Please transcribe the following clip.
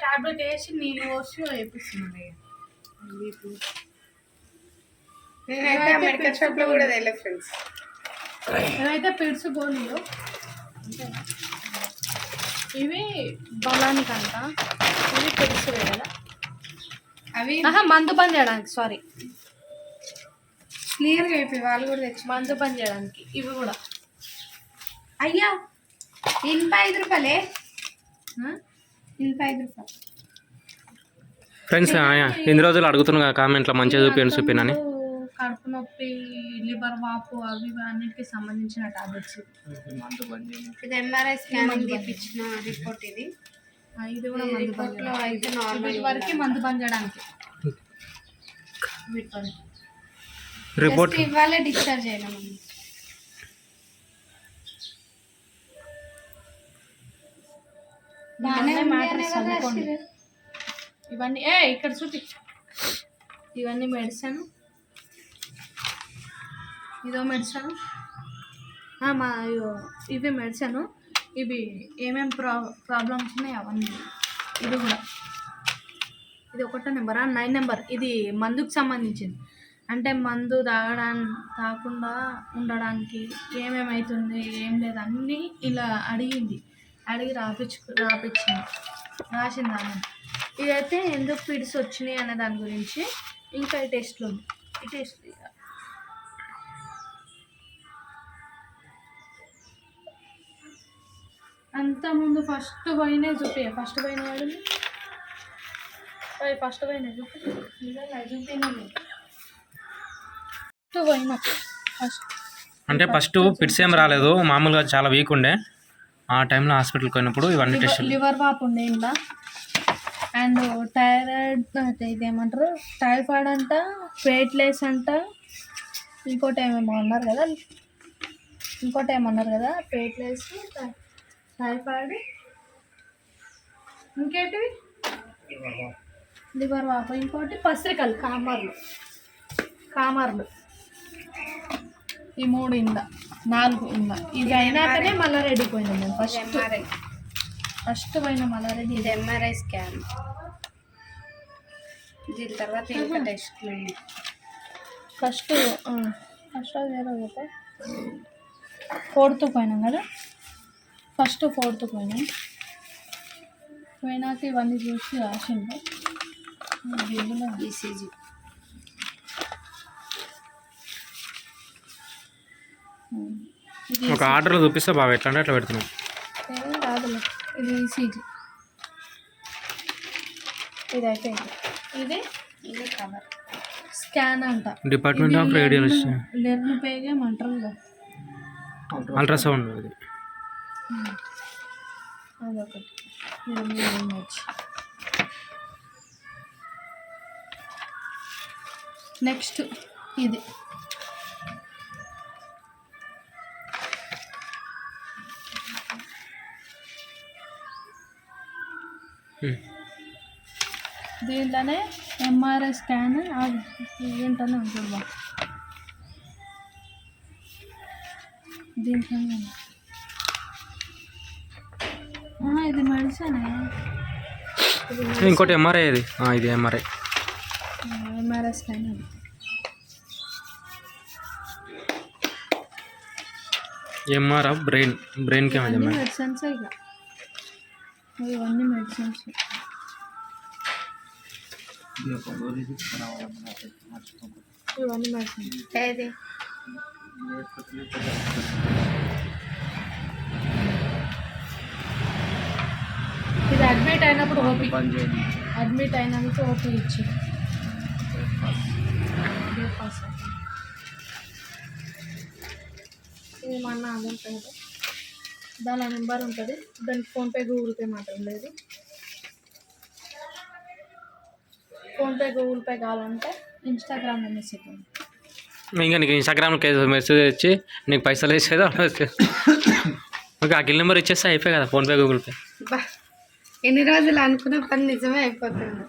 Tablet వేసి నీళ్ళు పోసి వేపిస్తున్నాను. నేనైతే మెడికల్ షాప్లో కూడా తెలియదు ఫ్రెండ్స్. నేనైతే పిడ్స్ గోళీలు ఇవి బలానికంట, ఇవి పిడ్స్ కదా అవి మందు పని చేయడానికి. సారీ, క్లియర్గా అయిపోయి వాళ్ళు కూడా తెచ్చి మందు పని చేయడానికి. ఇవి కూడా అయ్యా 85 రూపాయలే, 85 రూపాయలు ఫ్రెండ్స్. ఎన్ని రోజులు అడుగుతున్నా కామెంట్లో మంచిగా చూపించండి చూపినని. కడుపు నొప్పి, లివర్ వాపు అవి అన్నిటికి సంబంధించిన టాబ్లెట్స్. ఇది ఎంఆర్ఐ స్కానింగ్ తీపించిన రిపోర్ట్. ఇది ఇది కూడా రిపోర్ట్లో అయితే నార్మల్ వరకు మందు పని చేయడానికి. రిపోర్ట్ ఇవ్వాలే డిశ్చార్జ్ చేయడం. ఇవన్నీ ఇక్కడ చూపి. ఇవన్నీ మెడిసిన్, ఇదో మెడిసిన్. ఇవి మెడిసిన్. ఇవి ఏమేమి ప్రాబ్లమ్స్ ఉన్నాయి అవన్నీ. ఇది కూడా, ఇది 1 నెంబరా 9 నెంబర్. ఇది మందుకు సంబంధించింది. అంటే మందు తాగకుండా ఉండడానికి ఏమేమవుతుంది ఏం లేదు అన్నీ ఇలా అడిగి రాసింది ఆమె. ఇదైతే ఎందుకు పిడ్స్ వచ్చినాయి అనే దాని గురించి. ఇంకా ఈ టెస్ట్లు ఉంది. ఈ టెస్ట్ అంతకుముందు ఫస్ట్ పోయినాయి చూపి. ఫస్ట్ పోయిన అంటే ఫస్ట్ పిట్స్ ఏం రాలేదు, మామూలుగా చాలా వీక్ ఉండే. ఆ టైంలో హాస్పిటల్కి పోయినప్పుడు ఇవన్నీ టెస్ట్. లివర్ వాపు ఉండే ఇలా, అండ్ థైరాయిడ్, ఇదేమంటారు టైఫాయిడ్ అంట, వెయిట్లెస్ అంట, ఇంకోటి ఏమన్నారు కదా వెయిట్లెస్, టైఫాయిడ్, ఇంకేటివి లివర్ వాపు, ఇంకోటి పసిరికలు, కామర్లు. ఈ 3 ఇందా 4 ఇందా. ఇది అయినాకనే మల్లారెడ్డి పోయినాం మేము. ఫస్ట్ పోయిన మల్లారెడ్డి. ఇది ఎంఆర్ఐ స్కాన్. దీని తర్వాత ఇంకా టెస్ట్లు. ఫస్ట్ పోతే 4th పోయినాం కదా. ఫస్ట్ 4th పోయినాక ఇవన్నీ చూసి రాసిండు. ఈసీజీ ఒక ఆర్డర్లో చూపిస్తే బాగా ఎట్లా అంటే అట్లా పెడుతున్నాం. రాదులే. ఇది ఈసీజీ. ఇది అయిపోయింది. ఇది కవర్ స్కాన్ అంట. డిపార్ట్మెంట్ ఆఫ్ రేడియాలజీ లెర్న్ పేగే అంటారు కదా, అల్ట్రాసౌండ్. అదొకటి. నెక్స్ట్ ఇది దీంట్లోనే ఎంఆర్ఐ స్కాన్ ఏంటనే ఉంటుంది బా. దీంట్లోనే ఇది మెడిసిన్. ఇంకోటి ఎంఆర్ఐ. ఇది ఎంఆర్ఐ స్కాన్. ఎంఆర్ ఆఫ్ బ్రెయిన్కి మెడిసిన్స్. ఇవన్నీ మెడిసిన్స్. ఇవన్నీ మెడిసిన్స్. ఏది ఇది అడ్మిట్ అయినప్పుడు ఓపీ ఇచ్చి ఇది మా అన్న ఆధార్ కార్డు. దాని నెంబర్ ఉంటుంది. దానికి ఫోన్పే గూగుల్ పే మాత్రం లేదు. ఫోన్పే గూగుల్ పే కావాలంటే ఇన్స్టాగ్రామ్లో మెసేజ్ ఉంది. ఇంకా నీకు ఇన్స్టాగ్రామ్కి మెసేజ్ వచ్చి నీకు పైసలు వేసేదో ఓకే. ఆ గిల్ నెంబర్ ఇచ్చేస్తే అయిపోయి కదా ఫోన్పే గూగుల్ పే. ఎన్ని రోజులు అనుకున్న పని నిజమే అయిపోతుంది.